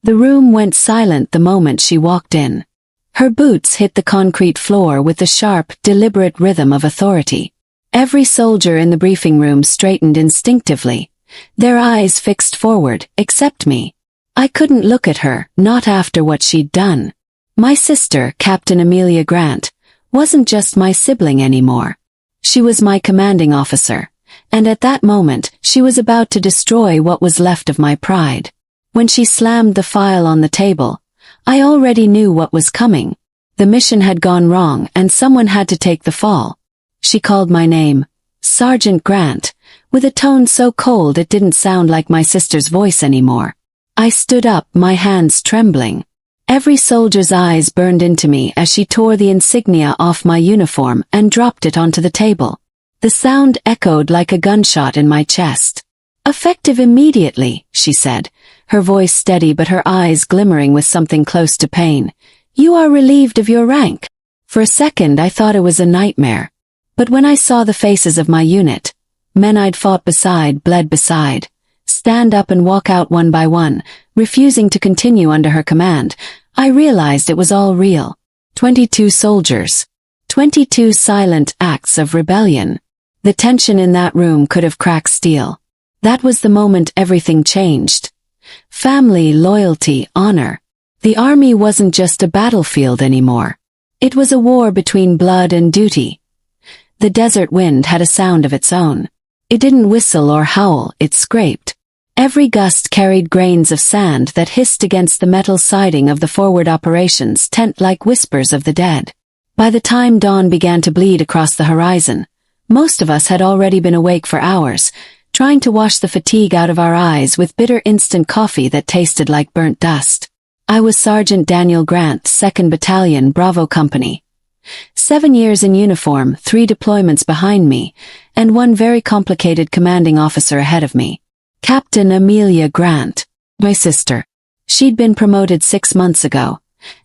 The room went silent the moment she walked in. Her boots hit the concrete floor with the sharp, deliberate rhythm of authority. Every soldier in the briefing room straightened instinctively, their eyes fixed forward, except me. I couldn't look at her, not after what she'd done. My sister, Captain Amelia Grant, wasn't just my sibling anymore. She was my commanding officer, and at that moment, she was about to destroy what was left of my pride. When she slammed the file on the table, I already knew what was coming. The mission had gone wrong and someone had to take the fall. She called my name, Sergeant Grant, with a tone so cold it didn't sound like my sister's voice anymore. I stood up, my hands trembling. Every soldier's eyes burned into me as she tore the insignia off my uniform and dropped it onto the table. The sound echoed like a gunshot in my chest. "Effective immediately," she said, her voice steady but her eyes glimmering with something close to pain. "You are relieved of your rank." For a second I thought it was a nightmare. But when I saw the faces of my unit, men I'd fought beside, bled beside, stand up and walk out one by one, refusing to continue under her command, I realized it was all real. 22 soldiers. 22 silent acts of rebellion. The tension in that room could have cracked steel. That was the moment everything changed. Family, loyalty, honor. The army wasn't just a battlefield anymore. It was a war between blood and duty. The desert wind had a sound of its own. It didn't whistle or howl, it scraped. Every gust carried grains of sand that hissed against the metal siding of the forward operations tent like whispers of the dead. By the time dawn began to bleed across the horizon, most of us had already been awake for hours, trying to wash the fatigue out of our eyes with bitter instant coffee that tasted like burnt dust. I was Sergeant Daniel Grant, 2nd Battalion, Bravo Company. 7 years in uniform, 3 deployments behind me, and one very complicated commanding officer ahead of me. Captain Amelia Grant, my sister. She'd been promoted 6 months ago,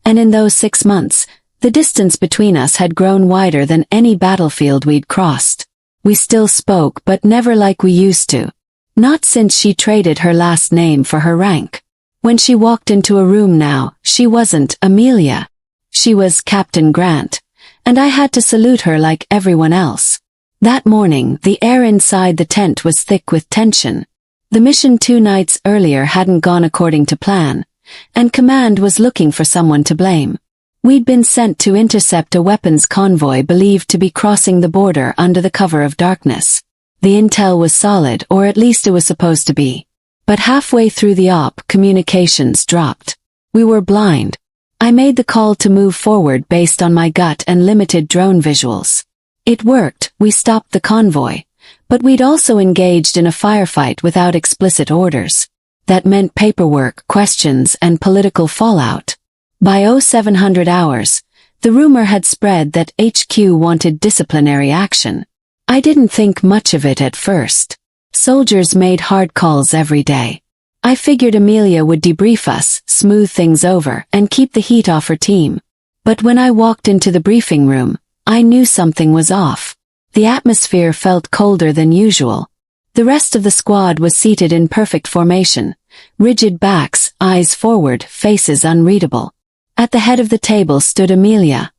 and in those 6 months, the distance between us had grown wider than any battlefield we'd crossed. We still spoke, but never like we used to. Not since she traded her last name for her rank. When she walked into a room now, she wasn't Amelia. She was Captain Grant, and I had to salute her like everyone else. That morning, the air inside the tent was thick with tension. The mission 2 nights earlier hadn't gone according to plan, and command was looking for someone to blame. We'd been sent to intercept a weapons convoy believed to be crossing the border under the cover of darkness. The intel was solid, or at least it was supposed to be. But halfway through the op, communications dropped. We were blind. I made the call to move forward based on my gut and limited drone visuals. It worked, we stopped the convoy, but we'd also engaged in a firefight without explicit orders. That meant paperwork, questions, and political fallout. By 0700 hours, the rumor had spread that HQ wanted disciplinary action. I didn't think much of it at first. Soldiers made hard calls every day. I figured Amelia would debrief us, smooth things over, and keep the heat off her team. But when I walked into the briefing room, I knew something was off. The atmosphere felt colder than usual. The rest of the squad was seated in perfect formation, rigid backs, eyes forward, faces unreadable. At the head of the table stood Amelia,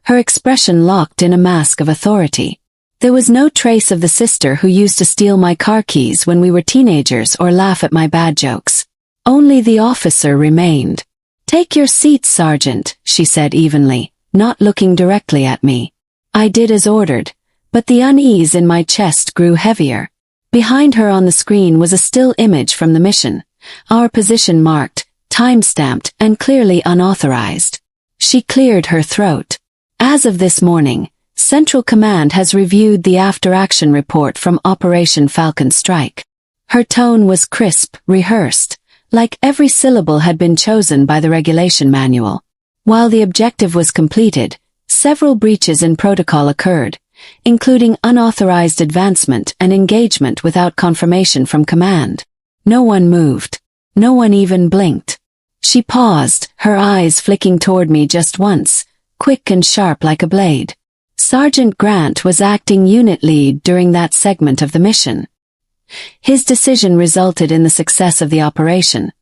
her expression locked in a mask of authority. There was no trace of the sister who used to steal my car keys when we were teenagers or laugh at my bad jokes. Only the officer remained. "Take your seat, Sergeant," she said evenly, not looking directly at me. I did as ordered, but the unease in my chest grew heavier. Behind her on the screen was a still image from the mission, our position marked, time-stamped, and clearly unauthorized. She cleared her throat. "As of this morning, Central Command has reviewed the after-action report from Operation Falcon Strike." Her tone was crisp, rehearsed, like every syllable had been chosen by the regulation manual. While the objective was completed, several breaches in protocol occurred, including unauthorized advancement and engagement without confirmation from command. No one moved. No one even blinked. She paused, her eyes flicking toward me just once, quick and sharp like a blade. Sergeant Grant was acting unit lead during that segment of the mission. His decision resulted in the success of the operation,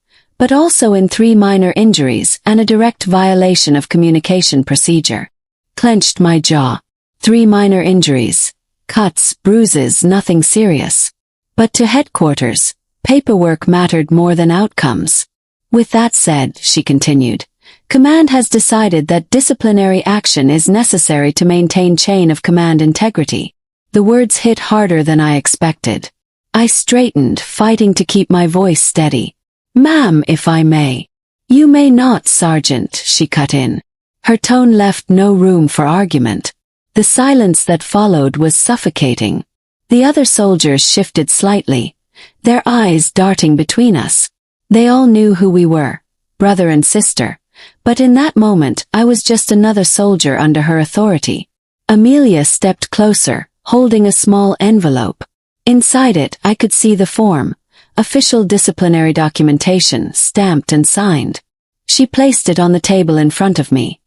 but also in 3 minor injuries and a direct violation of communication procedure. Clenched my jaw. 3 minor injuries. Cuts, bruises, nothing serious. But to headquarters, paperwork mattered more than outcomes. With that said, she continued, Command has decided that disciplinary action is necessary to maintain chain of command integrity. The words hit harder than I expected. I straightened, fighting to keep my voice steady. Ma'am, if I may. You may not, Sergeant, she cut in. Her tone left no room for argument. The silence that followed was suffocating. The other soldiers shifted slightly, their eyes darting between us. They all knew who we were, brother and sister, but in that moment I was just another soldier under her authority. Amelia stepped closer, holding a small envelope. Inside it I could see the form, official disciplinary documentation, stamped and signed. She placed it on the table in front of me,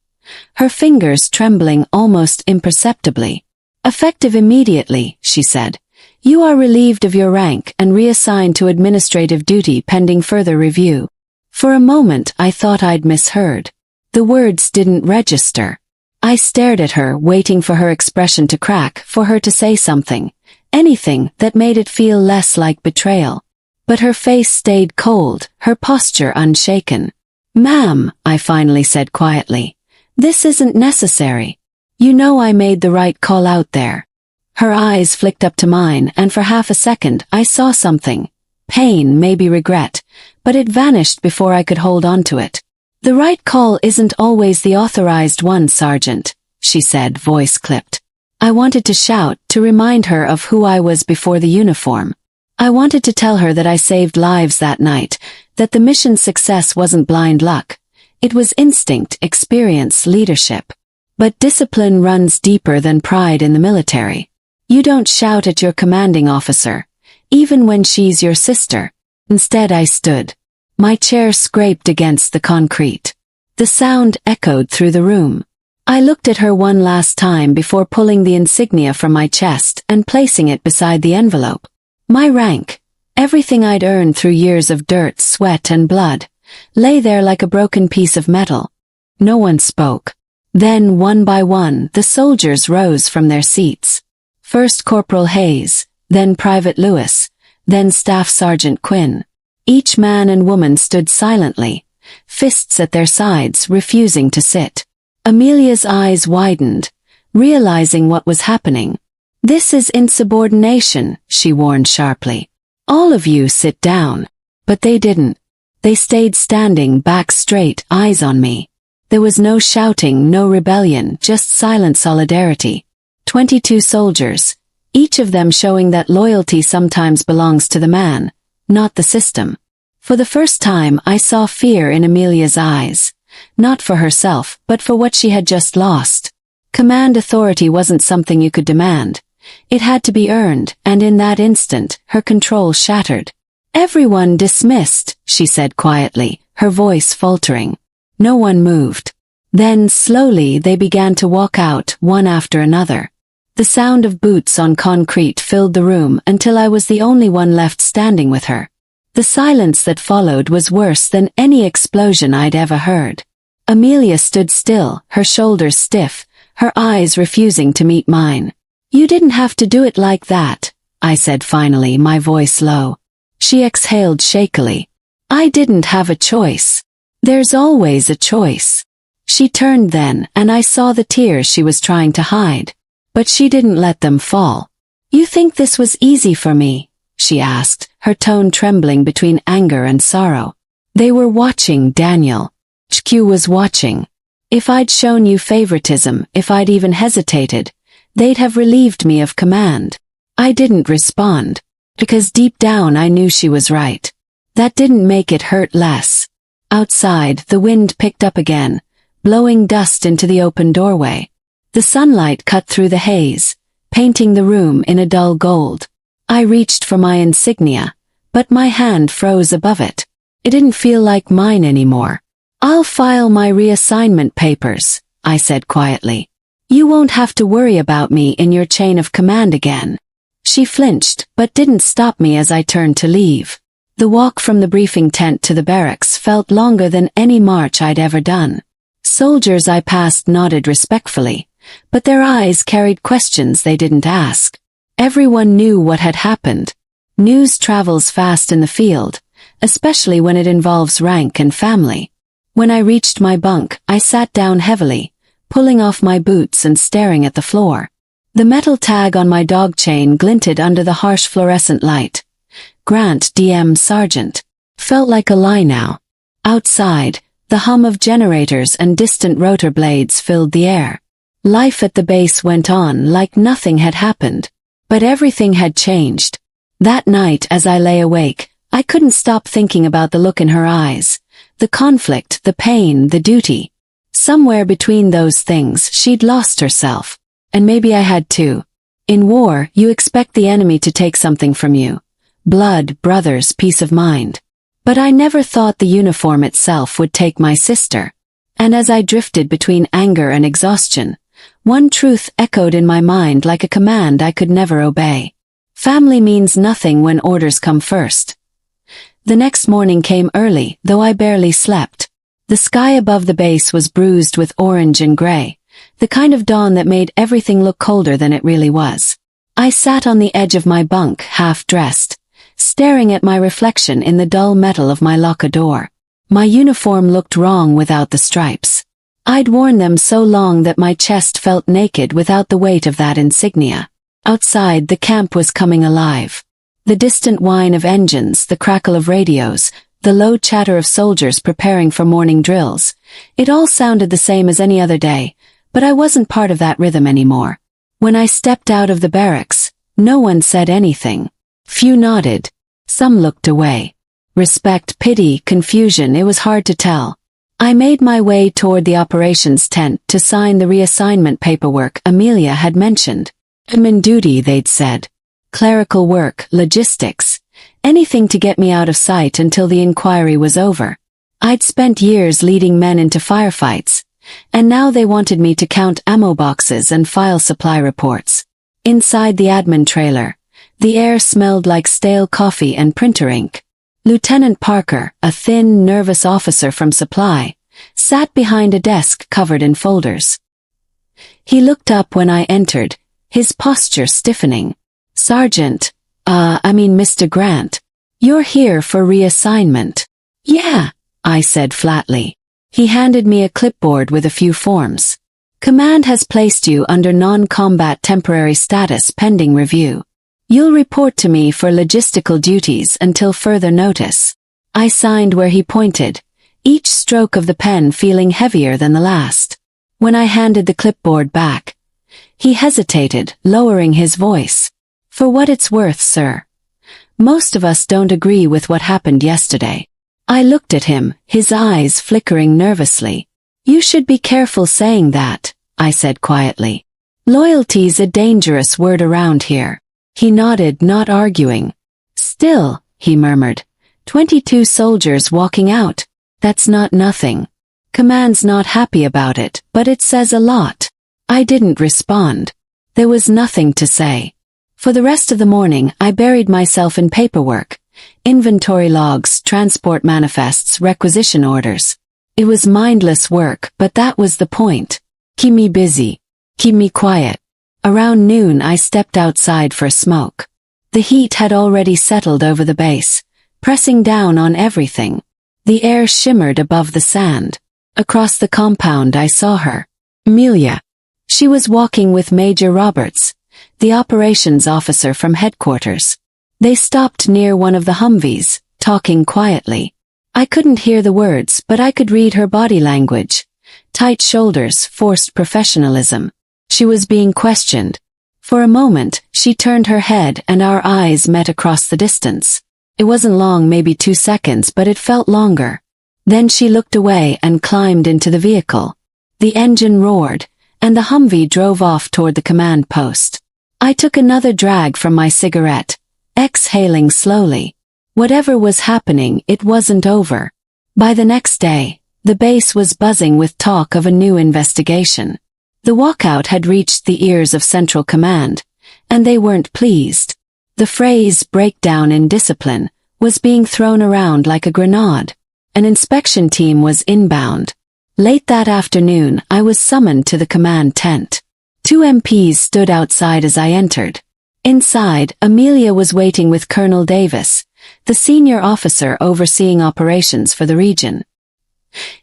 her fingers trembling almost imperceptibly. Effective immediately, she said. You are relieved of your rank and reassigned to administrative duty pending further review. For a moment I thought I'd misheard. The words didn't register. I stared at her, waiting for her expression to crack, for her to say something, anything that made it feel less like betrayal. But her face stayed cold, her posture unshaken. Ma'am, I finally said quietly, this isn't necessary. You know I made the right call out there. Her eyes flicked up to mine, and for half a second I saw something. Pain, maybe regret, but it vanished before I could hold on to it. The right call isn't always the authorized one, Sergeant, she said, voice clipped. I wanted to shout, to remind her of who I was before the uniform. I wanted to tell her that I saved lives that night, that the mission's success wasn't blind luck. It was instinct, experience, leadership. But discipline runs deeper than pride in the military. You don't shout at your commanding officer, even when she's your sister. Instead I stood. My chair scraped against the concrete. The sound echoed through the room. I looked at her one last time before pulling the insignia from my chest and placing it beside the envelope. My rank, everything I'd earned through years of dirt, sweat and blood, lay there like a broken piece of metal. No one spoke. Then, one by one, the soldiers rose from their seats. First Corporal Hayes, then Private Lewis, then Staff Sergeant Quinn. Each man and woman stood silently, fists at their sides, refusing to sit. Amelia's eyes widened, realizing what was happening. This is insubordination, she warned sharply. All of you sit down. But they didn't. They stayed standing, back straight, eyes on me. There was no shouting, no rebellion, just silent solidarity. 22 soldiers, each of them showing that loyalty sometimes belongs to the man, not the system. For the first time I saw fear in Amelia's eyes, not for herself, but for what she had just lost. Command authority wasn't something you could demand. It had to be earned, and in that instant, her control shattered. Everyone dismissed, she said quietly, her voice faltering. No one moved. Then, slowly, they began to walk out, one after another. The sound of boots on concrete filled the room until I was the only one left standing with her. The silence that followed was worse than any explosion I'd ever heard. Amelia stood still, her shoulders stiff, her eyes refusing to meet mine. You didn't have to do it like that, I said finally, my voice low. She exhaled shakily. I didn't have a choice. There's always a choice. She turned then, and I saw the tears she was trying to hide. But she didn't let them fall. You think this was easy for me? She asked, her tone trembling between anger and sorrow. They were watching, Daniel. HQ was watching. If I'd shown you favoritism, if I'd even hesitated, they'd have relieved me of command. I didn't respond, because deep down I knew she was right. That didn't make it hurt less. Outside, the wind picked up again, blowing dust into the open doorway. The sunlight cut through the haze, painting the room in a dull gold. I reached for my insignia, but my hand froze above it. It didn't feel like mine anymore. I'll file my reassignment papers, I said quietly. You won't have to worry about me in your chain of command again. She flinched, but didn't stop me as I turned to leave. The walk from the briefing tent to the barracks felt longer than any march I'd ever done. Soldiers I passed nodded respectfully, but their eyes carried questions they didn't ask. Everyone knew what had happened. News travels fast in the field, especially when it involves rank and family. When I reached my bunk, I sat down heavily, pulling off my boots and staring at the floor. The metal tag on my dog chain glinted under the harsh fluorescent light. Grant, DM Sergeant. Felt like a lie now. Outside, the hum of generators and distant rotor blades filled the air. Life at the base went on like nothing had happened. But everything had changed. That night as I lay awake, I couldn't stop thinking about the look in her eyes. The conflict, the pain, the duty. Somewhere between those things, she'd lost herself. And maybe I had too. In war, you expect the enemy to take something from you. Blood, brothers, peace of mind. But I never thought the uniform itself would take my sister. And as I drifted between anger and exhaustion, one truth echoed in my mind like a command I could never obey. Family means nothing when orders come first. The next morning came early, though I barely slept. The sky above the base was bruised with orange and gray, the kind of dawn that made everything look colder than it really was. I sat on the edge of my bunk, half-dressed, staring at my reflection in the dull metal of my locker door. My uniform looked wrong without the stripes. I'd worn them so long that my chest felt naked without the weight of that insignia. Outside, the camp was coming alive. The distant whine of engines, the crackle of radios, the low chatter of soldiers preparing for morning drills. It all sounded the same as any other day, but I wasn't part of that rhythm anymore. When I stepped out of the barracks, no one said anything. Few nodded. Some looked away. Respect, pity, confusion, it was hard to tell. I made my way toward the operations tent to sign the reassignment paperwork Amelia had mentioned. Admin duty, they'd said. Clerical work, logistics. Anything to get me out of sight until the inquiry was over. I'd spent years leading men into firefights, and now they wanted me to count ammo boxes and file supply reports. Inside the admin trailer, the air smelled like stale coffee and printer ink. Lieutenant Parker, a thin, nervous officer from supply, sat behind a desk covered in folders. He looked up when I entered, his posture stiffening. Sergeant, Mr. Grant, you're here for reassignment. Yeah, I said flatly. He handed me a clipboard with a few forms. Command has placed you under non-combat temporary status pending review. You'll report to me for logistical duties until further notice. I signed where he pointed, each stroke of the pen feeling heavier than the last. When I handed the clipboard back, he hesitated, lowering his voice. For what it's worth, sir. Most of us don't agree with what happened yesterday. I looked at him, his eyes flickering nervously. You should be careful saying that, I said quietly. Loyalty's a dangerous word around here. He nodded, not arguing. Still, he murmured, 22 soldiers walking out. That's not nothing. Command's not happy about it, but it says a lot. I didn't respond. There was nothing to say. For the rest of the morning, I buried myself in paperwork. Inventory logs, transport manifests, requisition orders. It was mindless work, but that was the point. Keep me busy. Keep me quiet. Around noon I stepped outside for a smoke. The heat had already settled over the base, pressing down on everything. The air shimmered above the sand. Across the compound I saw her. Amelia. She was walking with Major Roberts, the operations officer from headquarters. They stopped near one of the Humvees, talking quietly. I couldn't hear the words, but I could read her body language. Tight shoulders, forced professionalism. She was being questioned. For a moment, she turned her head and our eyes met across the distance. It wasn't long, maybe 2 seconds, but it felt longer. Then she looked away and climbed into the vehicle. The engine roared, and the Humvee drove off toward the command post. I took another drag from my cigarette, exhaling slowly. Whatever was happening, it wasn't over. By the next day, the base was buzzing with talk of a new investigation. The walkout had reached the ears of Central Command, and they weren't pleased. The phrase breakdown in discipline was being thrown around like a grenade. An inspection team was inbound. Late that afternoon, I was summoned to the command tent. 2 MPs stood outside as I entered. Inside, Amelia was waiting with Colonel Davis, the senior officer overseeing operations for the region.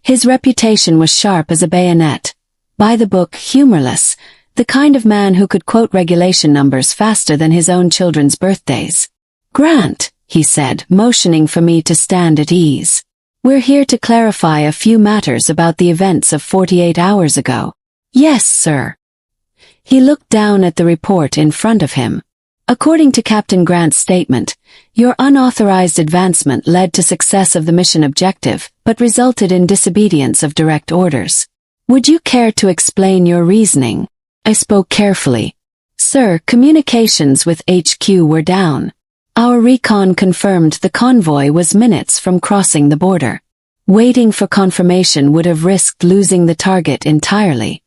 His reputation was sharp as a bayonet. By the book, humorless, the kind of man who could quote regulation numbers faster than his own children's birthdays. "Grant," he said, motioning for me to stand at ease. "We're here to clarify a few matters about the events of 48 hours ago." "Yes, sir." He looked down at the report in front of him. "According to Captain Grant's statement, your unauthorized advancement led to success of the mission objective, but resulted in disobedience of direct orders. Would you care to explain your reasoning?" I spoke carefully. "Sir, communications with HQ were down. Our recon confirmed the convoy was minutes from crossing the border. Waiting for confirmation would have risked losing the target entirely.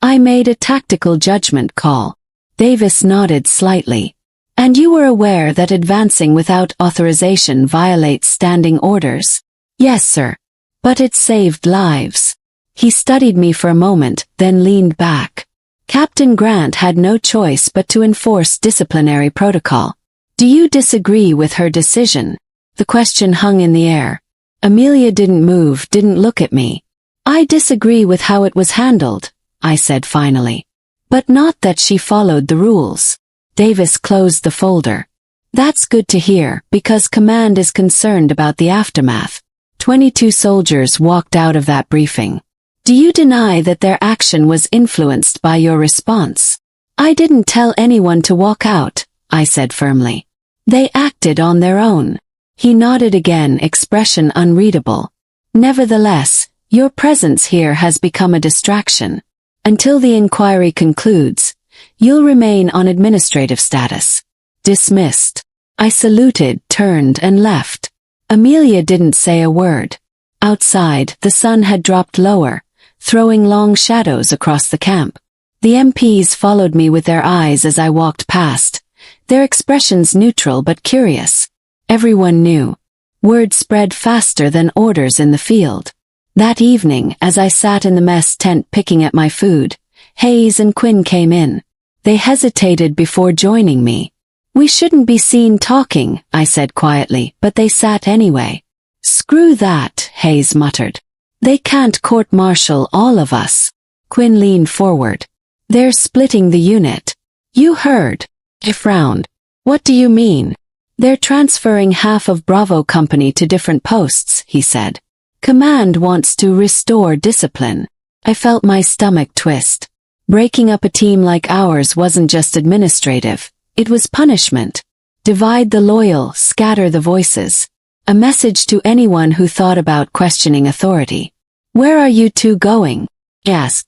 I made a tactical judgment call." Davis nodded slightly. "And you were aware that advancing without authorization violates standing orders?" "Yes, sir. But it saved lives." He studied me for a moment, then leaned back. "Captain Grant had no choice but to enforce disciplinary protocol. Do you disagree with her decision?" The question hung in the air. Amelia didn't move, didn't look at me. "I disagree with how it was handled," I said finally. "But not that she followed the rules." Davis closed the folder. "That's good to hear, because command is concerned about the aftermath." 22 soldiers walked out of that briefing. "Do you deny that their action was influenced by your response?" "I didn't tell anyone to walk out," I said firmly. "They acted on their own." He nodded again, expression unreadable. "Nevertheless, your presence here has become a distraction. Until the inquiry concludes, you'll remain on administrative status." "Dismissed." I saluted, turned, and left. Amelia didn't say a word. Outside, the sun had dropped lower, throwing long shadows across the camp. The MPs followed me with their eyes as I walked past, their expressions neutral but curious. Everyone knew. Word spread faster than orders in the field. That evening, as I sat in the mess tent picking at my food, Hayes and Quinn came in. They hesitated before joining me. "We shouldn't be seen talking," I said quietly, but they sat anyway. "Screw that," Hayes muttered. "They can't court-martial all of us." Quinn leaned forward. "They're splitting the unit." "You heard." I frowned. "What do you mean?" "They're transferring half of Bravo Company to different posts," he said. "Command wants to restore discipline." I felt my stomach twist. Breaking up a team like ours wasn't just administrative, it was punishment. Divide the loyal, scatter the voices. A message to anyone who thought about questioning authority. "Where are you two going?" I asked.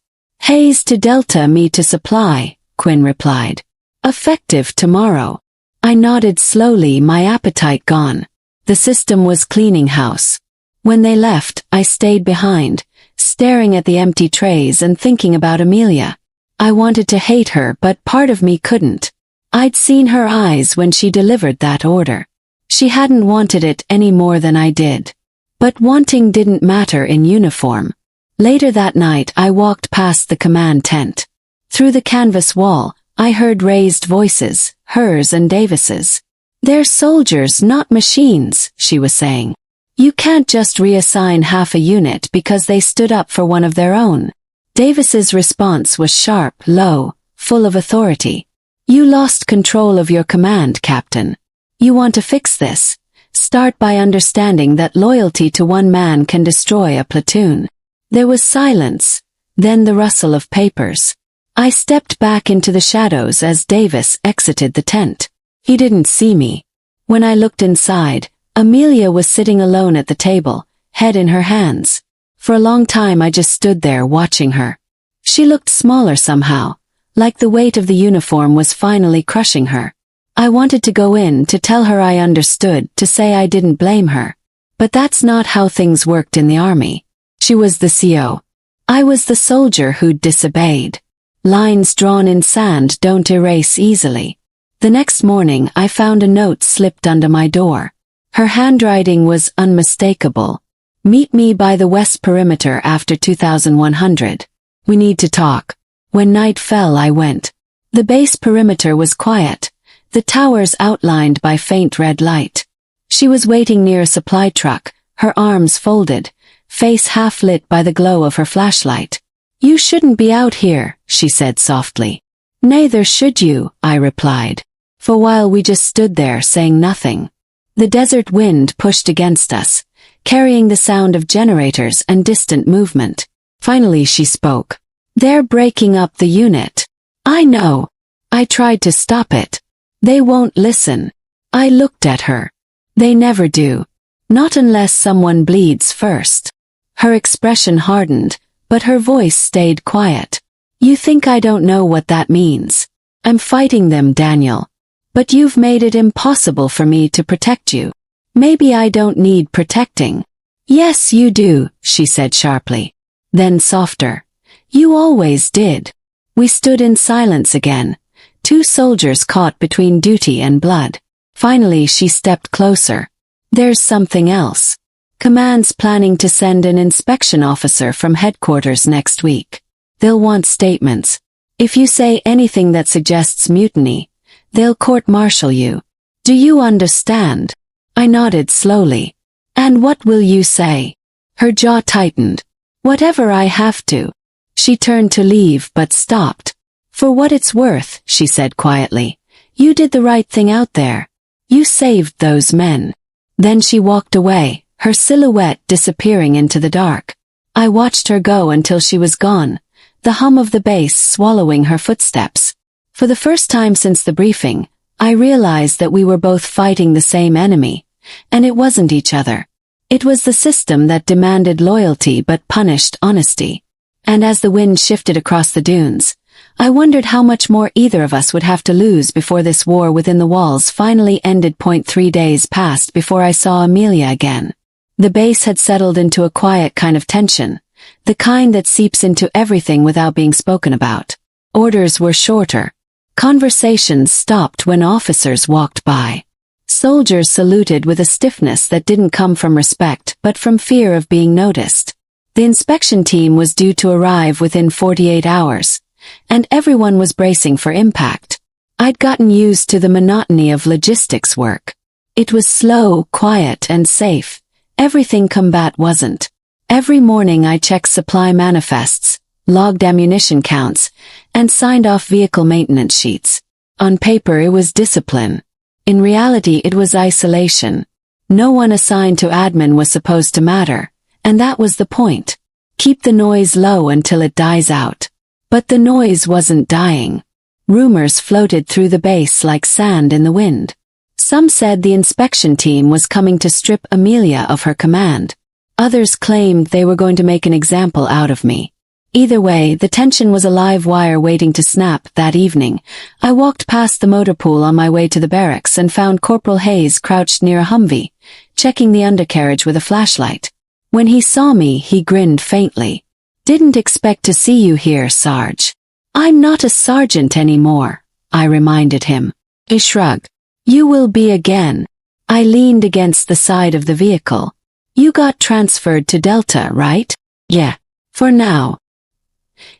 "Hayes to Delta, me to Supply," Quinn replied. "Effective tomorrow." I nodded slowly, my appetite gone. The system was cleaning house. When they left, I stayed behind, staring at the empty trays and thinking about Amelia. I wanted to hate her, but part of me couldn't. I'd seen her eyes when she delivered that order. She hadn't wanted it any more than I did. But wanting didn't matter in uniform. Later that night I walked past the command tent. Through the canvas wall, I heard raised voices, hers and Davis's. "They're soldiers, not machines," she was saying. "You can't just reassign half a unit because they stood up for one of their own." Davis's response was sharp, low, full of authority. "You lost control of your command, Captain. You want to fix this? Start by understanding that loyalty to one man can destroy a platoon." There was silence, then the rustle of papers. I stepped back into the shadows as Davis exited the tent. He didn't see me. When I looked inside, Amelia was sitting alone at the table, head in her hands. For a long time I just stood there watching her. She looked smaller somehow, like the weight of the uniform was finally crushing her. I wanted to go in, to tell her I understood, to say I didn't blame her. But that's not how things worked in the army. She was the CO. I was the soldier who'd disobeyed. Lines drawn in sand don't erase easily. The next morning I found a note slipped under my door. Her handwriting was unmistakable. Meet me by the west perimeter after 2100. We need to talk. When night fell, I went. The base perimeter was quiet, the towers outlined by faint red light. She was waiting near a supply truck, her arms folded, face half lit by the glow of her flashlight. You shouldn't be out here, she said softly. Neither should you, I replied. For a while we just stood there saying nothing. The desert wind pushed against us, carrying the sound of generators and distant movement. Finally she spoke. They're breaking up the unit. I know. I tried to stop it. They won't listen. I looked at her. They never do. Not unless someone bleeds first. Her expression hardened, but her voice stayed quiet. You think I don't know what that means? I'm fighting them, Daniel. But you've made it impossible for me to protect you. Maybe I don't need protecting. Yes, you do, she said sharply. Then softer. You always did. We stood in silence again, two soldiers caught between duty and blood. Finally she stepped closer. There's something else. Command's planning to send an inspection officer from headquarters next week. They'll want statements. If you say anything that suggests mutiny, they'll court-martial you. Do you understand? I nodded slowly. And what will you say? Her jaw tightened. Whatever I have to. She turned to leave but stopped. For what it's worth, she said quietly, you did the right thing out there. You saved those men. Then she walked away, her silhouette disappearing into the dark. I watched her go until she was gone, the hum of the base swallowing her footsteps. For the first time since the briefing, I realized that we were both fighting the same enemy, and it wasn't each other. It was the system that demanded loyalty but punished honesty. And as the wind shifted across the dunes, I wondered how much more either of us would have to lose before this war within the walls finally ended. 3 days passed before I saw Amelia again. The base had settled into a quiet kind of tension, the kind that seeps into everything without being spoken about. Orders were shorter. Conversations stopped when officers walked by. Soldiers saluted with a stiffness that didn't come from respect but from fear of being noticed. The inspection team was due to arrive within 48 hours, and everyone was bracing for impact. I'd gotten used to the monotony of logistics work. It was slow, quiet, and safe. Everything combat wasn't. Every morning I checked supply manifests, logged ammunition counts, and signed off vehicle maintenance sheets. On paper it was discipline. In reality it was isolation. No one assigned to admin was supposed to matter. And that was the point. Keep the noise low until it dies out. But the noise wasn't dying. Rumors floated through the base like sand in the wind. Some said the inspection team was coming to strip Amelia of her command. Others claimed they were going to make an example out of me. Either way, the tension was a live wire waiting to snap. That evening, I walked past the motor pool on my way to the barracks and found Corporal Hayes crouched near a Humvee, checking the undercarriage with a flashlight. When he saw me, he grinned faintly. Didn't expect to see you here, Sarge. I'm not a sergeant anymore, I reminded him. He shrugged. You will be again. I leaned against the side of the vehicle. You got transferred to Delta, right? Yeah. For now.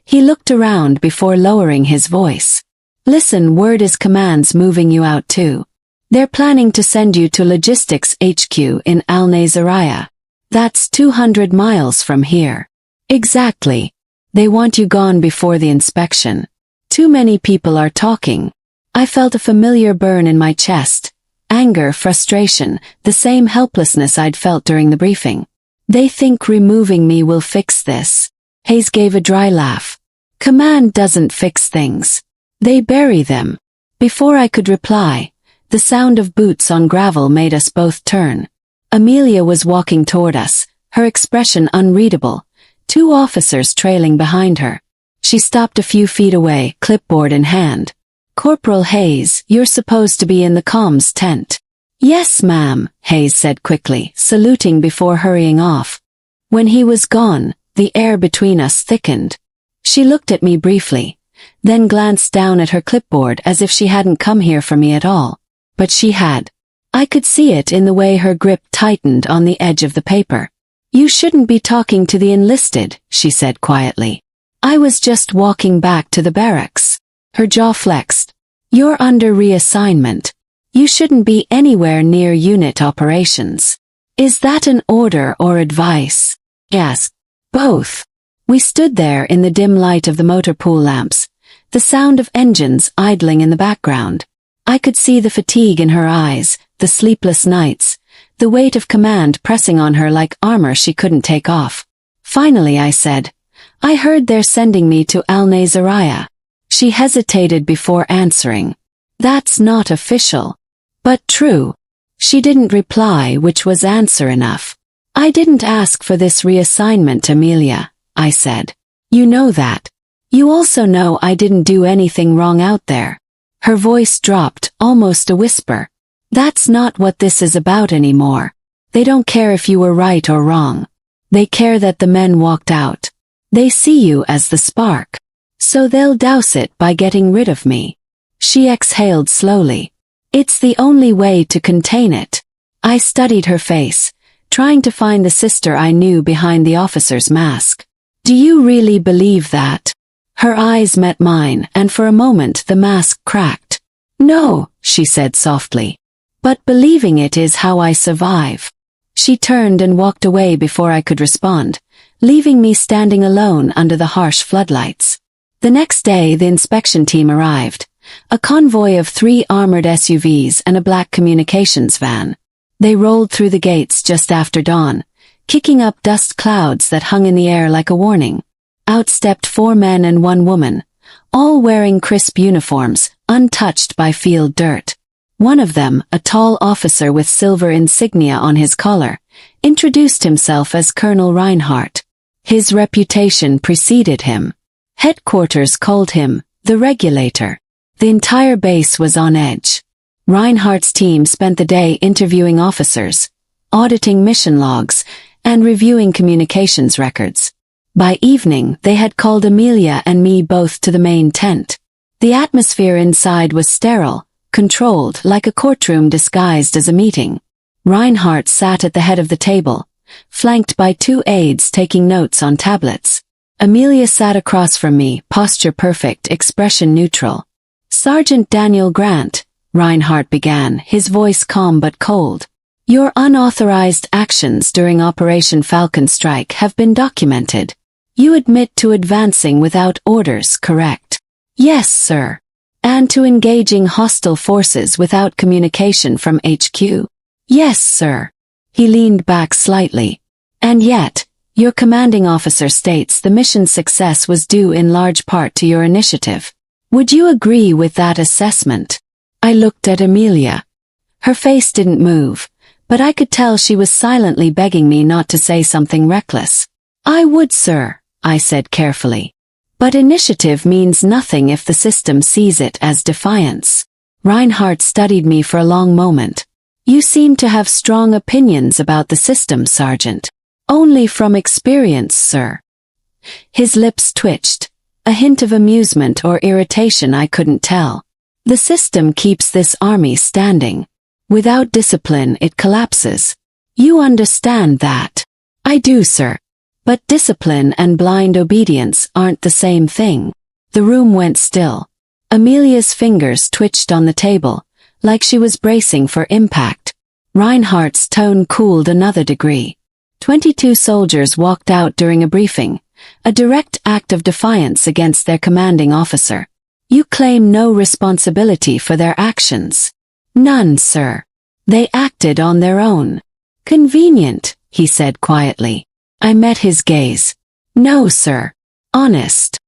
He looked around before lowering his voice. Listen, word is command's moving you out too. They're planning to send you to Logistics HQ in Al-Nazariya. That's 200 miles from here. Exactly. They want you gone before the inspection. Too many people are talking. I felt a familiar burn in my chest. Anger, frustration, the same helplessness I'd felt during the briefing. They think removing me will fix this. Hayes gave a dry laugh. Command doesn't fix things. They bury them. Before I could reply, the sound of boots on gravel made us both turn. Amelia was walking toward us, her expression unreadable, two officers trailing behind her. She stopped a few feet away, clipboard in hand. Corporal Hayes, you're supposed to be in the comms tent. Yes, ma'am, Hayes said quickly, saluting before hurrying off. When he was gone, the air between us thickened. She looked at me briefly, then glanced down at her clipboard as if she hadn't come here for me at all. But she had. I could see it in the way her grip tightened on the edge of the paper. "You shouldn't be talking to the enlisted," she said quietly. "I was just walking back to the barracks." Her jaw flexed. "You're under reassignment. You shouldn't be anywhere near unit operations." "Is that an order or advice?" he asked. "Both." We stood there in the dim light of the motor pool lamps, the sound of engines idling in the background. I could see the fatigue in her eyes, the sleepless nights, the weight of command pressing on her like armor she couldn't take off. Finally I said, "I heard they're sending me to Al-Nazariya." She hesitated before answering. "That's not official." "But true." She didn't reply, which was answer enough. "I didn't ask for this reassignment, Amelia," I said. "You know that. You also know I didn't do anything wrong out there." Her voice dropped, almost a whisper. "That's not what this is about anymore. They don't care if you were right or wrong. They care that the men walked out. They see you as the spark. So they'll douse it by getting rid of me." She exhaled slowly. "It's the only way to contain it." I studied her face, trying to find the sister I knew behind the officer's mask. "Do you really believe that?" Her eyes met mine, and for a moment the mask cracked. "No," she said softly. "But believing it is how I survive." She turned and walked away before I could respond, leaving me standing alone under the harsh floodlights. The next day the inspection team arrived, a convoy of 3 armored SUVs and a black communications van. They rolled through the gates just after dawn, kicking up dust clouds that hung in the air like a warning. Out stepped 4 men and 1 woman, all wearing crisp uniforms, untouched by field dirt. One of them, a tall officer with silver insignia on his collar, introduced himself as Colonel Reinhardt. His reputation preceded him. Headquarters called him the Regulator. The entire base was on edge. Reinhardt's team spent the day interviewing officers, auditing mission logs, and reviewing communications records. By evening, they had called Amelia and me both to the main tent. The atmosphere inside was sterile, controlled like a courtroom disguised as a meeting. Reinhardt sat at the head of the table, flanked by 2 aides taking notes on tablets. Amelia sat across from me, posture perfect, expression neutral. "Sergeant Daniel Grant," Reinhardt began, his voice calm but cold. "Your unauthorized actions during Operation Falcon Strike have been documented. You admit to advancing without orders, correct?" "Yes, sir." "And to engaging hostile forces without communication from HQ?" "Yes, sir." He leaned back slightly. "And yet, your commanding officer states the mission's success was due in large part to your initiative. Would you agree with that assessment?" I looked at Amelia. Her face didn't move, but I could tell she was silently begging me not to say something reckless. "I would, sir," I said carefully. "But initiative means nothing if the system sees it as defiance." Reinhardt studied me for a long moment. "You seem to have strong opinions about the system, Sergeant." "Only from experience, sir." His lips twitched, a hint of amusement or irritation I couldn't tell. "The system keeps this army standing. Without discipline it collapses. You understand that?" "I do, sir. But discipline and blind obedience aren't the same thing." The room went still. Amelia's fingers twitched on the table, like she was bracing for impact. Reinhardt's tone cooled another degree. 22 soldiers walked out during a briefing, a direct act of defiance against their commanding officer. "You claim no responsibility for their actions." "None, sir. They acted on their own." "Convenient," he said quietly. I met his gaze. "No, sir. Honest."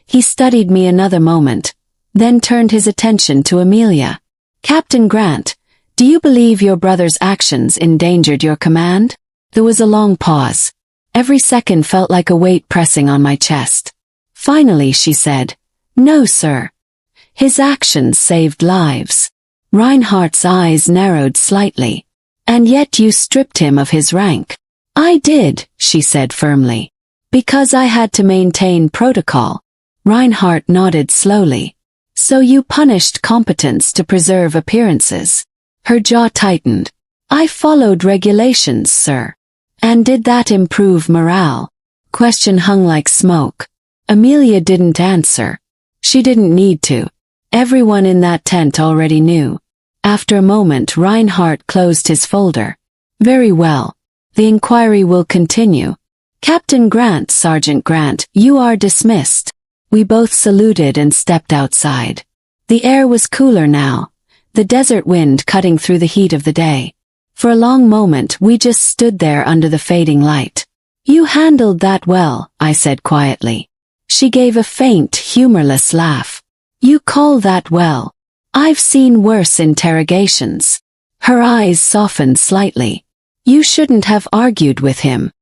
He studied me another moment, then turned his attention to Amelia. "Captain Grant, do you believe your brother's actions endangered your command?" There was a long pause. Every second felt like a weight pressing on my chest. Finally she said, "No, sir. His actions saved lives." Reinhardt's eyes narrowed slightly. "And yet you stripped him of his rank." "I did," she said firmly. "Because I had to maintain protocol." Reinhardt nodded slowly. "So you punished competence to preserve appearances." Her jaw tightened. I followed regulations, sir. And did that improve morale? Question hung like smoke. Amelia didn't answer. She didn't need to. Everyone in that tent already knew. After a moment, Reinhardt closed his folder. Very well. The inquiry will continue. Captain Grant, Sergeant Grant, you are dismissed. We both saluted and stepped outside. The air was cooler now, the desert wind cutting through the heat of the day. For a long moment we just stood there under the fading light. You handled that well, I said quietly. She gave a faint, humorless laugh. You call that well? I've seen worse interrogations. Her eyes softened slightly. You shouldn't have argued with him.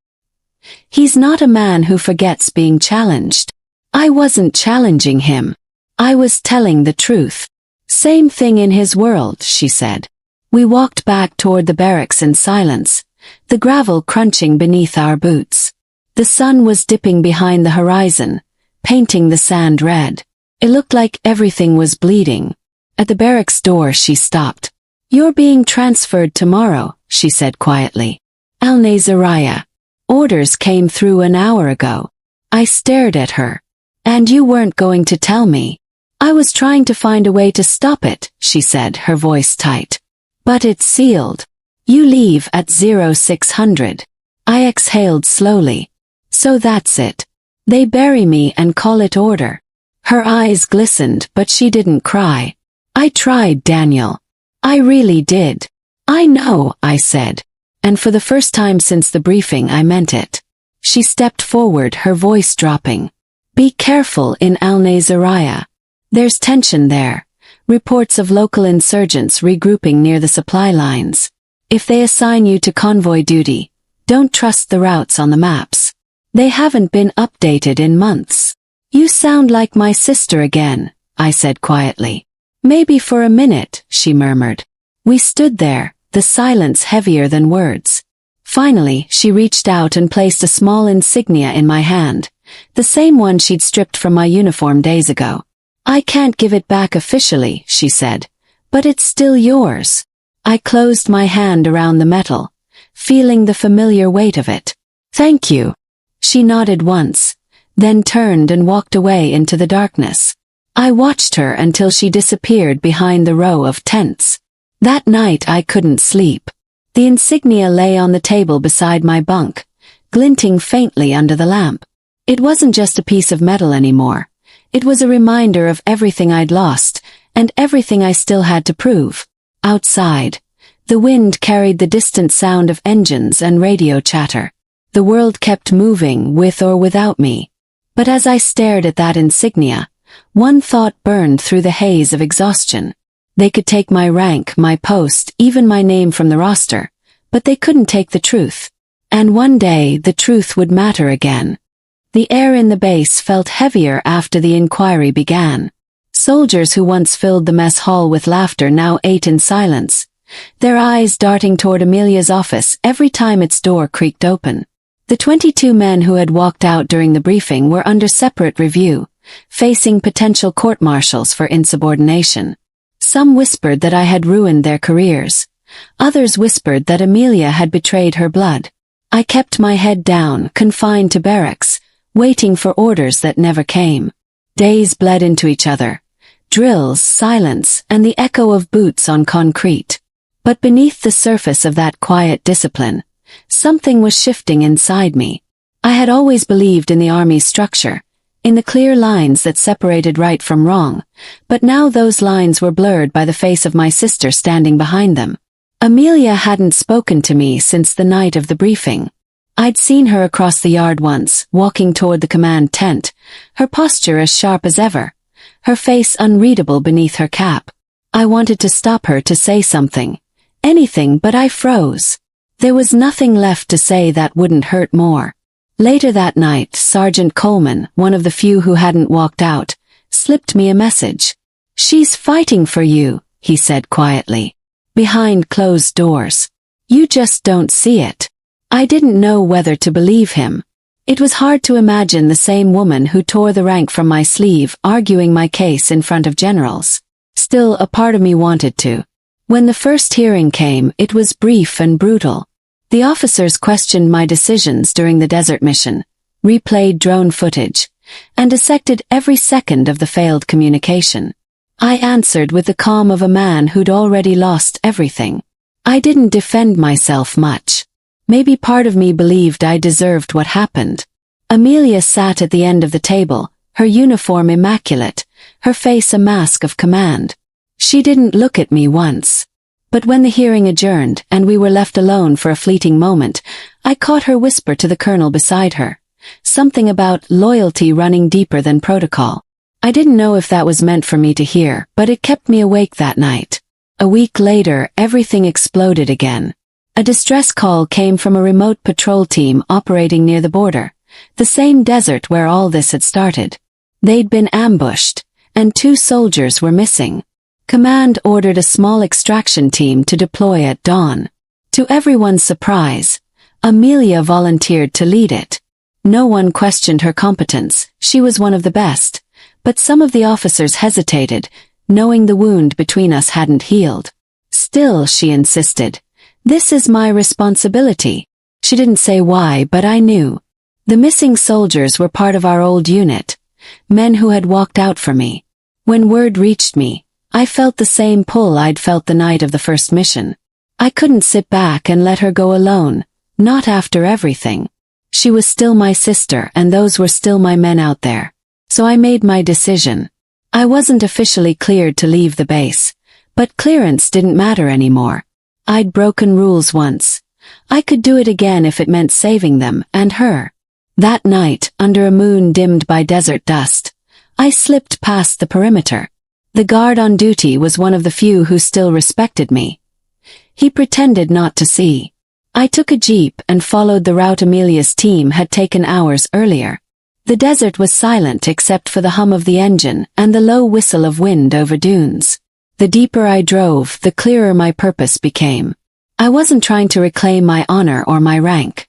He's not a man who forgets being challenged. I wasn't challenging him. I was telling the truth. Same thing in his world, she said. We walked back toward the barracks in silence, the gravel crunching beneath our boots. The sun was dipping behind the horizon, painting the sand red. It looked like everything was bleeding. At the barracks door she stopped. You're being transferred tomorrow, she said quietly. Al-Nazariya. Orders came through an hour ago. I stared at her. And you weren't going to tell me. I was trying to find a way to stop it, she said, her voice tight. But it's sealed. You leave at 0600. I exhaled slowly. So that's it. They bury me and call it order. Her eyes glistened, but she didn't cry. I tried, Daniel. I really did. I know, I said. And for the first time since the briefing I meant it. She stepped forward, her voice dropping. Be careful in Al-Nazariya. There's tension there. Reports of local insurgents regrouping near the supply lines. If they assign you to convoy duty, don't trust the routes on the maps. They haven't been updated in months. You sound like my sister again, I said quietly. Maybe for a minute, she murmured. We stood there, the silence heavier than words. Finally, she reached out and placed a small insignia in my hand, the same one she'd stripped from my uniform days ago. I can't give it back officially, she said, but it's still yours. I closed my hand around the metal, feeling the familiar weight of it. Thank you. She nodded once, then turned and walked away into the darkness. I watched her until she disappeared behind the row of tents. That night I couldn't sleep. The insignia lay on the table beside my bunk, glinting faintly under the lamp. It wasn't just a piece of metal anymore. It was a reminder of everything I'd lost, and everything I still had to prove. Outside, the wind carried the distant sound of engines and radio chatter. The world kept moving with or without me. But as I stared at that insignia, one thought burned through the haze of exhaustion. They could take my rank, my post, even my name from the roster, but they couldn't take the truth. And one day the truth would matter again. The air in the base felt heavier after the inquiry began. Soldiers who once filled the mess hall with laughter now ate in silence, their eyes darting toward Amelia's office every time its door creaked open. The 22 men who had walked out during the briefing were under separate review, facing potential court-martials for insubordination. Some whispered that I had ruined their careers. Others whispered that Amelia had betrayed her blood. I kept my head down, confined to barracks, waiting for orders that never came. Days bled into each other. Drills, silence, and the echo of boots on concrete. But beneath the surface of that quiet discipline, something was shifting inside me. I had always believed in the army's structure, in the clear lines that separated right from wrong, but now those lines were blurred by the face of my sister standing behind them. Amelia hadn't spoken to me since the night of the briefing. I'd seen her across the yard once, walking toward the command tent, her posture as sharp as ever, her face unreadable beneath her cap. I wanted to stop her, to say something, anything, but I froze. There was nothing left to say that wouldn't hurt more. Later that night, Sergeant Coleman, one of the few who hadn't walked out, slipped me a message. "She's fighting for you," he said quietly. "Behind closed doors. You just don't see it." I didn't know whether to believe him. It was hard to imagine the same woman who tore the rank from my sleeve arguing my case in front of generals. Still, a part of me wanted to. When the first hearing came, it was brief and brutal. The officers questioned my decisions during the desert mission, replayed drone footage, and dissected every second of the failed communication. I answered with the calm of a man who'd already lost everything. I didn't defend myself much. Maybe part of me believed I deserved what happened. Amelia sat at the end of the table, her uniform immaculate, her face a mask of command. She didn't look at me once. But when the hearing adjourned and we were left alone for a fleeting moment, I caught her whisper to the colonel beside her. Something about loyalty running deeper than protocol. I didn't know if that was meant for me to hear, but it kept me awake that night. A week later, everything exploded again. A distress call came from a remote patrol team operating near the border, the same desert where all this had started. They'd been ambushed, and 2 soldiers were missing. Command ordered a small extraction team to deploy at dawn. To everyone's surprise, Amelia volunteered to lead it. No one questioned her competence, she was one of the best. But some of the officers hesitated, knowing the wound between us hadn't healed. Still, she insisted, "This is my responsibility." She didn't say why, but I knew. The missing soldiers were part of our old unit, men who had walked out for me. When word reached me, I felt the same pull I'd felt the night of the first mission. I couldn't sit back and let her go alone, not after everything. She was still my sister and those were still my men out there. So I made my decision. I wasn't officially cleared to leave the base, but clearance didn't matter anymore. I'd broken rules once. I could do it again if it meant saving them and her. That night, under a moon dimmed by desert dust, I slipped past the perimeter. The guard on duty was one of the few who still respected me. He pretended not to see. I took a jeep and followed the route Amelia's team had taken hours earlier. The desert was silent except for the hum of the engine and the low whistle of wind over dunes. The deeper I drove, the clearer my purpose became. I wasn't trying to reclaim my honor or my rank.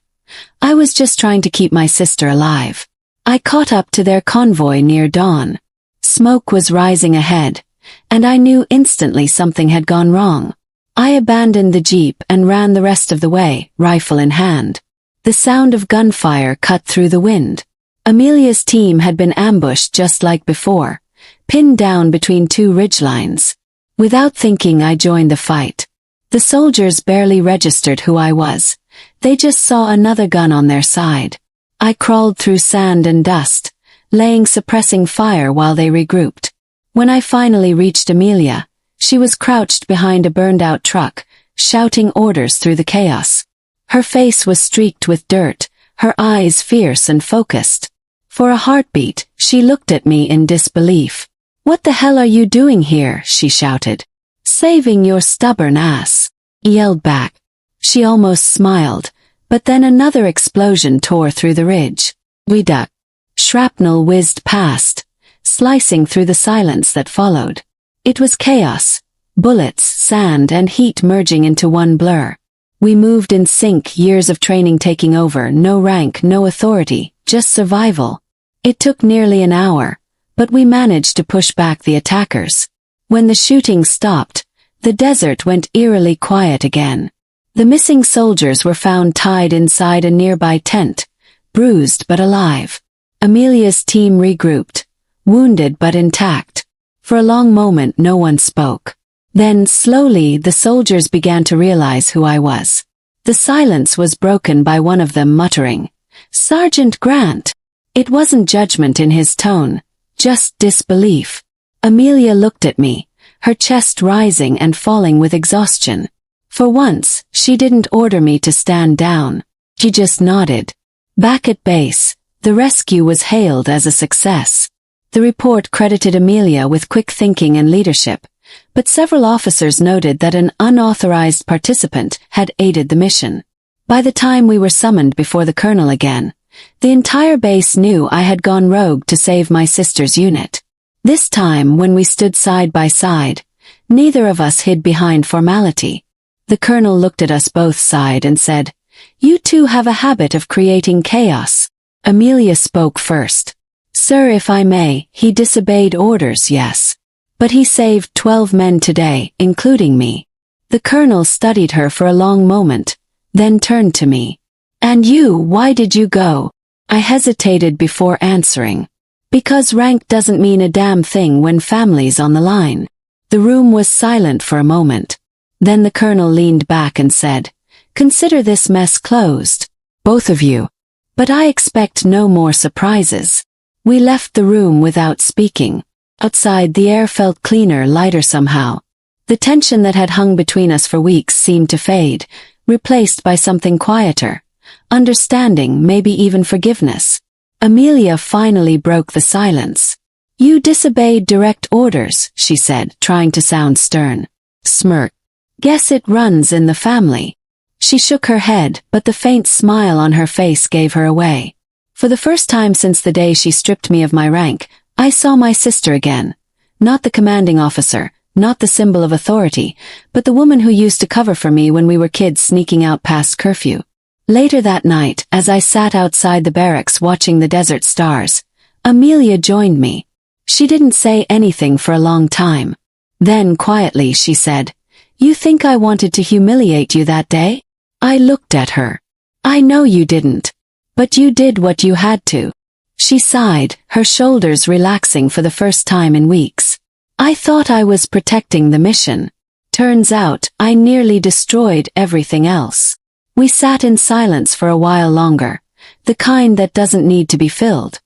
I was just trying to keep my sister alive. I caught up to their convoy near dawn. Smoke was rising ahead, and I knew instantly something had gone wrong. I abandoned the jeep and ran the rest of the way, rifle in hand. The sound of gunfire cut through the wind. Amelia's team had been ambushed just like before, pinned down between 2 ridgelines. Without thinking, I joined the fight. The soldiers barely registered who I was. They just saw another gun on their side. I crawled through sand and dust, laying suppressing fire while they regrouped. When I finally reached Amelia, she was crouched behind a burned-out truck, shouting orders through the chaos. Her face was streaked with dirt, her eyes fierce and focused. For a heartbeat, she looked at me in disbelief. "What the hell are you doing here?" she shouted. "Saving your stubborn ass," I yelled back. She almost smiled, but then another explosion tore through the ridge. We ducked. Shrapnel whizzed past, slicing through the silence that followed. It was chaos, bullets, sand, and heat merging into one blur. We moved in sync, years of training taking over, no rank, no authority, just survival. It took nearly an hour, but we managed to push back the attackers. When the shooting stopped, the desert went eerily quiet again. The missing soldiers were found tied inside a nearby tent, bruised but alive. Amelia's team regrouped, wounded but intact. For a long moment no one spoke. Then, slowly, the soldiers began to realize who I was. The silence was broken by one of them muttering, "Sergeant Grant." It wasn't judgment in his tone, just disbelief. Amelia looked at me, her chest rising and falling with exhaustion. For once, she didn't order me to stand down. She just nodded. Back at base, the rescue was hailed as a success. The report credited Amelia with quick thinking and leadership, but several officers noted that an unauthorized participant had aided the mission. By the time we were summoned before the colonel again, the entire base knew I had gone rogue to save my sister's unit. This time, when we stood side by side, neither of us hid behind formality. The colonel looked at us both sighed and said, "You two have a habit of creating chaos." Amelia spoke first. "Sir, if I may, he disobeyed orders, yes. But he saved 12 men today, including me. The colonel studied her for a long moment, then turned to me. "And you, why did you go?" I hesitated before answering. "Because rank doesn't mean a damn thing when family's on the line." The room was silent for a moment. Then the colonel leaned back and said, "Consider this mess closed. Both of you. But I expect no more surprises." We left the room without speaking. Outside, the air felt cleaner, lighter somehow. The tension that had hung between us for weeks seemed to fade, replaced by something quieter. Understanding, maybe even forgiveness. Amelia finally broke the silence. "You disobeyed direct orders," she said, trying to sound stern. Smirk. "Guess it runs in the family." She shook her head, but the faint smile on her face gave her away. For the first time since the day she stripped me of my rank, I saw my sister again. Not the commanding officer, not the symbol of authority, but the woman who used to cover for me when we were kids sneaking out past curfew. Later that night, as I sat outside the barracks watching the desert stars, Amelia joined me. She didn't say anything for a long time. Then, quietly, she said, "You think I wanted to humiliate you that day?" I looked at her. "I know you didn't. But you did what you had to." She sighed, her shoulders relaxing for the first time in weeks. "I thought I was protecting the mission. Turns out, I nearly destroyed everything else." We sat in silence for a while longer, the kind that doesn't need to be filled.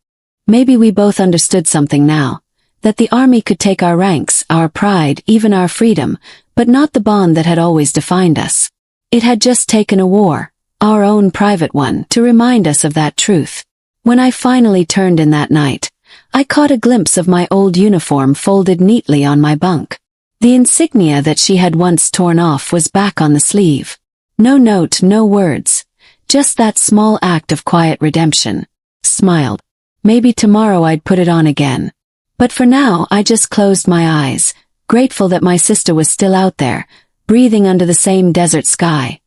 Maybe we both understood something now, that the army could take our ranks, our pride, even our freedom, but not the bond that had always defined us. It had just taken a war, our own private one, to remind us of that truth. When I finally turned in that night, I caught a glimpse of my old uniform folded neatly on my bunk. The insignia that she had once torn off was back on the sleeve. No note, no words, just that small act of quiet redemption. Smiled. Maybe tomorrow I'd put it on again. But for now I just closed my eyes, grateful that my sister was still out there, breathing under the same desert sky.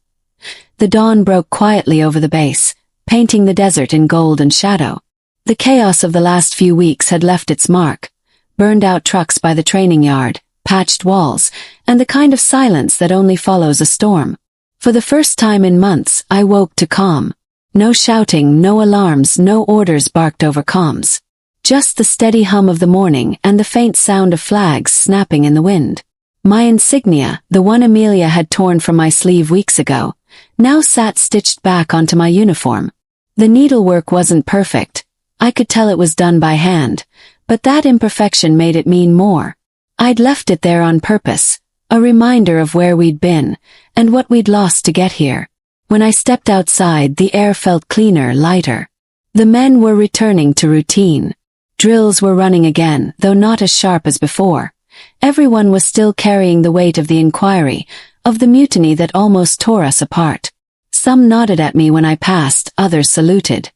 The dawn broke quietly over the base, painting the desert in gold and shadow. The chaos of the last few weeks had left its mark. Burned out trucks by the training yard, patched walls, and the kind of silence that only follows a storm. For the first time in months, I woke to calm. No shouting, no alarms, no orders barked over comms. Just the steady hum of the morning and the faint sound of flags snapping in the wind. My insignia, the one Amelia had torn from my sleeve weeks ago, now sat stitched back onto my uniform. The needlework wasn't perfect. I could tell it was done by hand, but that imperfection made it mean more. I'd left it there on purpose, a reminder of where we'd been, and what we'd lost to get here. When I stepped outside, the air felt cleaner, lighter. The men were returning to routine. Drills were running again, though not as sharp as before. Everyone was still carrying the weight of the inquiry, of the mutiny that almost tore us apart. Some nodded at me when I passed, others saluted.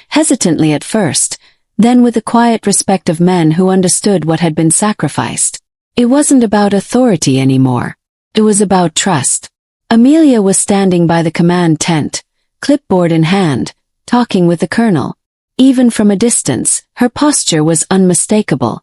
Hesitantly at first, then with the quiet respect of men who understood what had been sacrificed. It wasn't about authority anymore. It was about trust. Amelia was standing by the command tent, clipboard in hand, talking with the colonel. Even from a distance, her posture was unmistakable.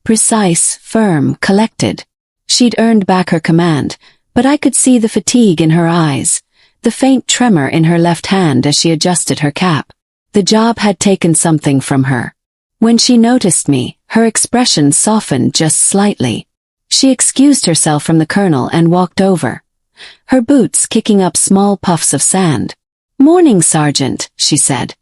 Precise, firm, collected. She'd earned back her command, but I could see the fatigue in her eyes, the faint tremor in her left hand as she adjusted her cap. The job had taken something from her. When she noticed me, her expression softened just slightly. She excused herself from the colonel and walked over, her boots kicking up small puffs of sand. "Morning, Sergeant," she said,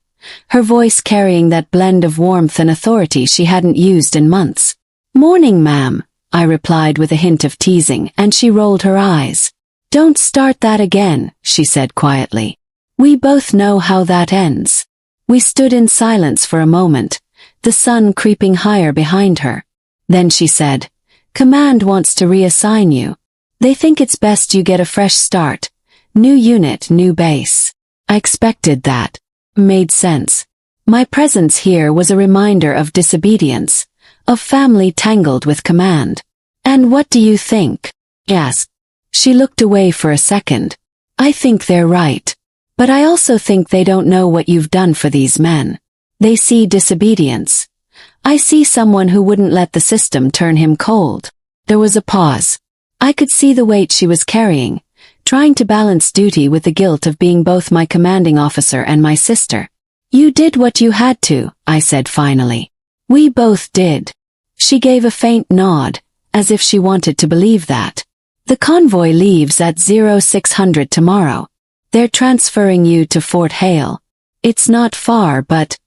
her voice carrying that blend of warmth and authority she hadn't used in months. "Morning, ma'am," I replied with a hint of teasing, and she rolled her eyes. "Don't start that again," she said quietly. "We both know how that ends." We stood in silence for a moment, the sun creeping higher behind her. Then she said, "Command wants to reassign you. They think it's best you get a fresh start. New unit, new base." I expected that. Made sense. My presence here was a reminder of disobedience, of family tangled with command. "And what do you think?" I asked. She looked away for a second. "I think they're right. But I also think they don't know what you've done for these men. They see disobedience. I see someone who wouldn't let the system turn him cold." There was a pause. I could see the weight she was carrying, trying to balance duty with the guilt of being both my commanding officer and my sister. You did what you had to, I said finally. We both did. She gave a faint nod, as if she wanted to believe that. The convoy leaves at 0600 tomorrow. They're transferring you to Fort Hale. It's not far, but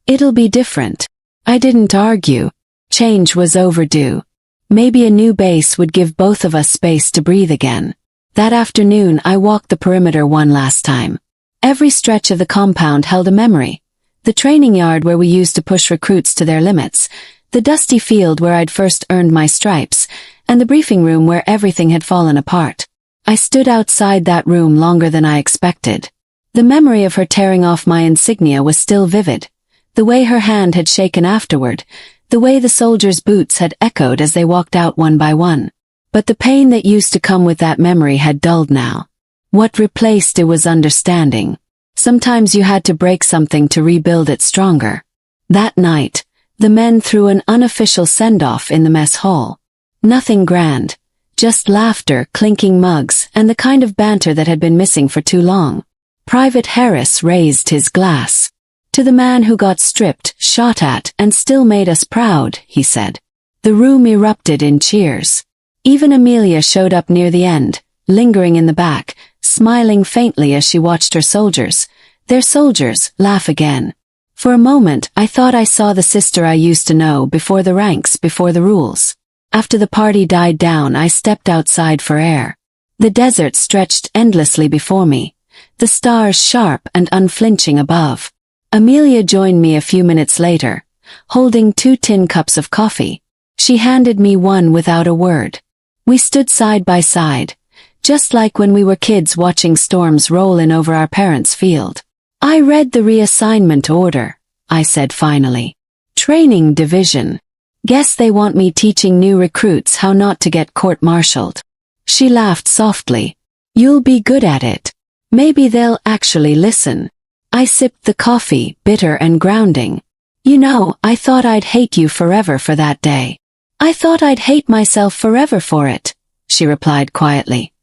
it'll be different. I didn't argue. Change was overdue. Maybe a new base would give both of us space to breathe again. That afternoon I walked the perimeter one last time. Every stretch of the compound held a memory. The training yard where we used to push recruits to their limits, the dusty field where I'd first earned my stripes, and the briefing room where everything had fallen apart. I stood outside that room longer than I expected. The memory of her tearing off my insignia was still vivid. The way her hand had shaken afterward, the way the soldiers' boots had echoed as they walked out one by one. But the pain that used to come with that memory had dulled now. What replaced it was understanding. Sometimes you had to break something to rebuild it stronger. That night, the men threw an unofficial send-off in the mess hall. Nothing grand, just laughter, clinking mugs, and the kind of banter that had been missing for too long. Private Harris raised his glass. To the man who got stripped, shot at, and still made us proud, he said. The room erupted in cheers. Even Amelia showed up near the end, lingering in the back, smiling faintly as she watched her soldiers, their soldiers, laugh again. For a moment, I thought I saw the sister I used to know before the ranks, before the rules. After the party died down, I stepped outside for air. The desert stretched endlessly before me, the stars sharp and unflinching above. Amelia joined me a few minutes later, holding 2 tin cups of coffee. She handed me one without a word. We stood side by side, just like when we were kids watching storms roll in over our parents' field. I read the reassignment order, I said finally. Training division. Guess they want me teaching new recruits how not to get court-martialed. She laughed softly. You'll be good at it. Maybe they'll actually listen. I sipped the coffee, bitter and grounding. You know, I thought I'd hate you forever for that day. I thought I'd hate myself forever for it, she replied quietly.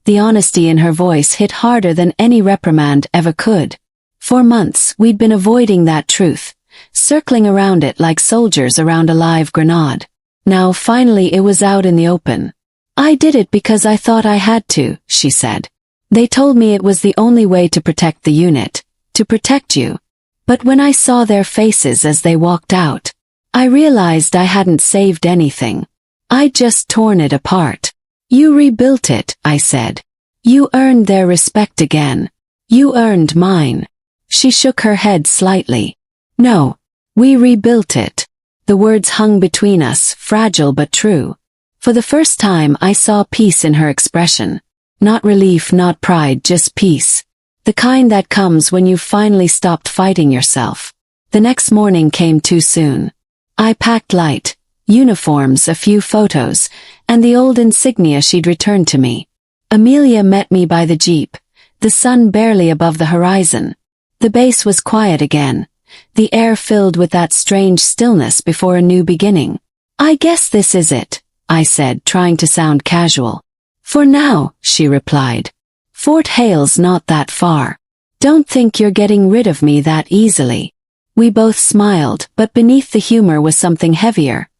The honesty in her voice hit harder than any reprimand ever could. For months, we'd been avoiding that truth, circling around it like soldiers around a live grenade. Now finally it was out in the open. I did it because I thought I had to, she said. They told me it was the only way to protect the unit, to protect you. But when I saw their faces as they walked out, I realized I hadn't saved anything. I'd just torn it apart. You rebuilt it, I said. You earned their respect again. You earned mine. She shook her head slightly. No, we rebuilt it. The words hung between us, fragile but true. For the first time I saw peace in her expression. Not relief, not pride, just peace. The kind that comes when you've finally stopped fighting yourself. The next morning came too soon. I packed light, uniforms, a few photos, and the old insignia she'd returned to me. Amelia met me by the jeep, the sun barely above the horizon. The base was quiet again, the air filled with that strange stillness before a new beginning. I guess this is it, I said, trying to sound casual. For now, she replied. Fort Hale's not that far. Don't think you're getting rid of me that easily. We both smiled, but beneath the humor was something heavier.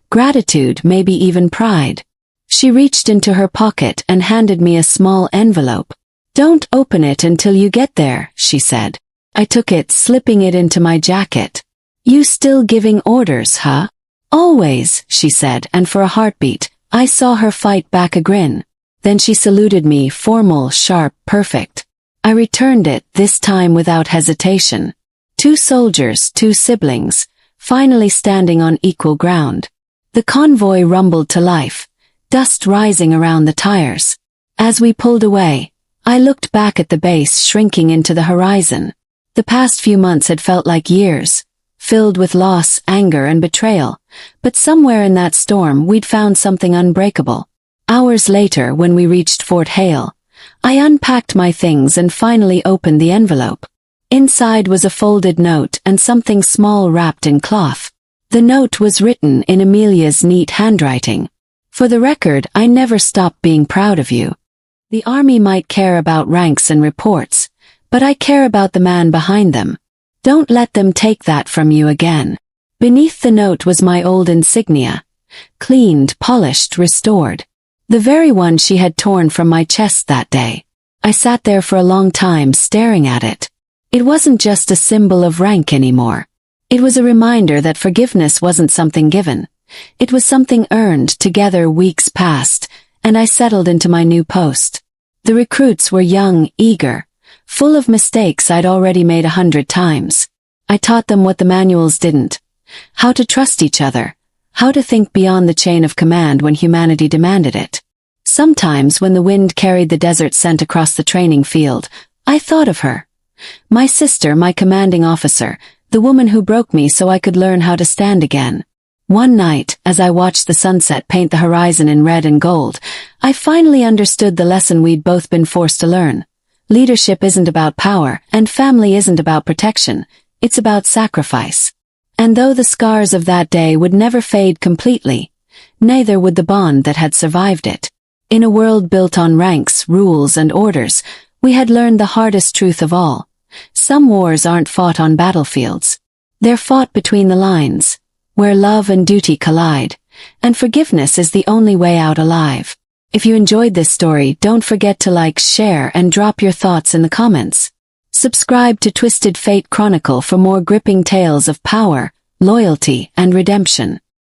Gratitude, maybe even pride. She reached into her pocket and handed me a small envelope. Don't open it until you get there, she said. I took it, slipping it into my jacket. You still giving orders, huh? Always, she said, and for a heartbeat, I saw her fight back a grin. Then she saluted me, formal, sharp, perfect. I returned it, this time without hesitation. 2 soldiers, 2 siblings, finally standing on equal ground. The convoy rumbled to life, dust rising around the tires. As we pulled away, I looked back at the base shrinking into the horizon. The past few months had felt like years, filled with loss, anger, and betrayal, but somewhere in that storm we'd found something unbreakable. Hours later, when we reached Fort Hale, I unpacked my things and finally opened the envelope. Inside was a folded note and something small wrapped in cloth. The note was written in Amelia's neat handwriting. For the record, I never stopped being proud of you. The army might care about ranks and reports, but I care about the man behind them. Don't let them take that from you again. Beneath the note was my old insignia. Cleaned, polished, restored. The very one she had torn from my chest that day. I sat there for a long time staring at it. It wasn't just a symbol of rank anymore. It was a reminder that forgiveness wasn't something given. It was something earned. Together weeks passed, and I settled into my new post. The recruits were young, eager, full of mistakes I'd already made 100 times. I taught them what the manuals didn't. How to trust each other. How to think beyond the chain of command when humanity demanded it. Sometimes when the wind carried the desert scent across the training field, I thought of her. My sister, my commanding officer, the woman who broke me so I could learn how to stand again. One night, as I watched the sunset paint the horizon in red and gold, I finally understood the lesson we'd both been forced to learn. Leadership isn't about power, and family isn't about protection. It's about sacrifice. And though the scars of that day would never fade completely, neither would the bond that had survived it. In a world built on ranks, rules, and orders, we had learned the hardest truth of all. Some wars aren't fought on battlefields. They're fought between the lines, where love and duty collide, and forgiveness is the only way out alive. If you enjoyed this story, don't forget to like, share, and drop your thoughts in the comments. Subscribe to Twisted Fate Chronicle for more gripping tales of power, loyalty, and redemption.